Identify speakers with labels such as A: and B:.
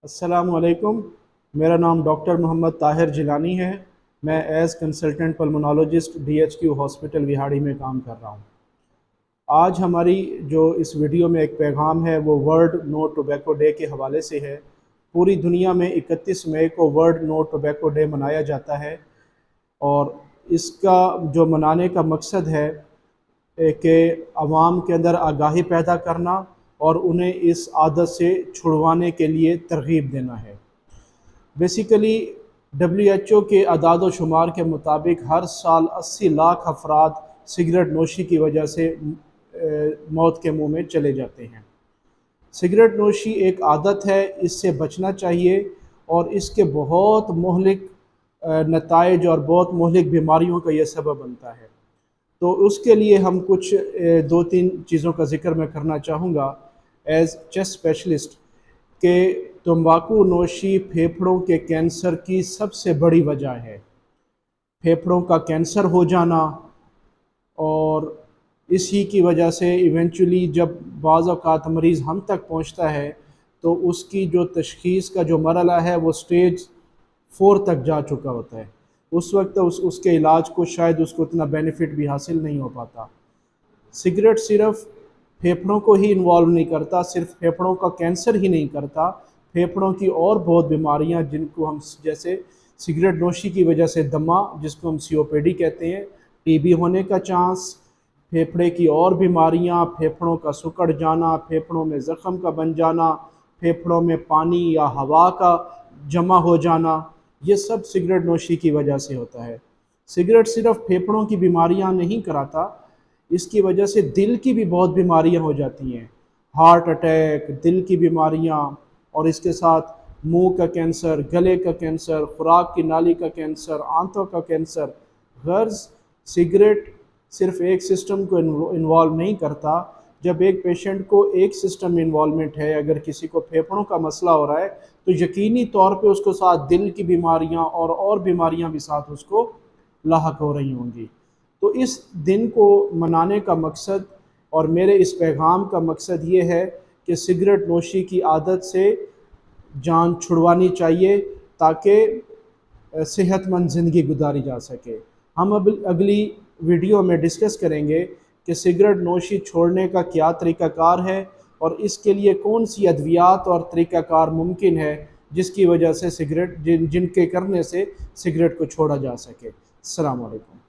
A: अस्सलाम वालेकुम। मेरा नाम डॉक्टर मोहम्मद ताहिर जिलानी है। मैं as consultant pulmonologist DHQ hospital Vehari में काम कर रहा हूँ। आज हमारी जो इस वीडियो में एक पैगाम है वो वर्ल्ड नो टोबैको डे के हवाले से है। पूरी दुनिया में 31 मई को वर्ल्ड नो टोबैको डे मनाया जाता है और इसका जो मनाने का मकसद है कि आवाम के अंदर आगाही पैदा करना और उन्हें इस आदत से छुड़वाने के लिए तरगीब देना है। बेसिकली WHO के अदाद व शुमार के मुताबिक हर साल 80 लाख अफराद सिगरेट नोशी की वजह से मौत के मुंह में चले जाते हैं। सिगरेट नोशी एक आदत है, इससे बचना चाहिए और इसके बहुत मुहलिक नताइज और बहुत मुहलिक बीमारियों का यह सबब बनता है। तो उसके लिए हम कुछ 2-3 चीज़ों का ज़िक्र मैं करना चाहूँगा एज़ चेस्ट स्पेशलिस्ट के तंबाकू नोशी फेफड़ों के कैंसर की सबसे बड़ी वजह है। फेफड़ों का कैंसर हो जाना और इसी की वजह से इवेंचुअली जब बाज़ औक़ात मरीज़ हम तक पहुंचता है तो उसकी जो तशख़ीस का जो मरला है वो स्टेज 4 तक जा चुका होता है। उस वक्त उसके इलाज को शायद उसको इतना बेनिफिट भी हासिल नहीं हो पाता। सिगरेट सिर्फ़ फेफड़ों को ही इन्वॉल्व नहीं करता, सिर्फ फेफड़ों का कैंसर ही नहीं करता, फेफड़ों की और बहुत बीमारियां जिनको हम जैसे सिगरेट नोशी की वजह से दमा, जिसको हम COPD कहते हैं, TB होने का चांस, फेफड़े की और बीमारियां, फेफड़ों का सिकुड़ जाना, फेफड़ों में ज़ख्म का बन जाना, फेफड़ों में पानी या हवा का जमा हो जाना, ये सब सिगरेट नोशी की वजह से होता है। सिगरेट सिर्फ फेफड़ों की बीमारियां नहीं कराता, इसकी वजह से दिल की भी बहुत बीमारियां हो जाती हैं, हार्ट अटैक, दिल की बीमारियां और इसके साथ मुंह का कैंसर, गले का कैंसर, खुराक की नाली का कैंसर, आंतों का कैंसर। गर्ज सिगरेट सिर्फ एक सिस्टम को इन्वॉल्व नहीं करता। जब एक पेशेंट को एक सिस्टम में इन्वॉल्वमेंट है, अगर किसी को फेफड़ों का मसला हो रहा है तो यकीनी तौर पे उसको साथ दिल की बीमारियां और बीमारियां भी साथ उसको लाहक हो रही होंगी। तो इस दिन को मनाने का मकसद और मेरे इस पैगाम का मकसद ये है कि सिगरेट नोशी की आदत से जान छुड़वानी चाहिए ताकि सेहतमंद ज़िंदगी गुजारी जा सके। हम अब अगली वीडियो में डिस्कस करेंगे कि सिगरेट नोशी छोड़ने का क्या तरीक़ाकार है और इसके लिए कौन सी अद्वियात और तरीक़ाकार मुमकिन है जिसकी वजह से जिनके करने से सिगरेट को छोड़ा जा सके। अस्सलाम वालेकुम।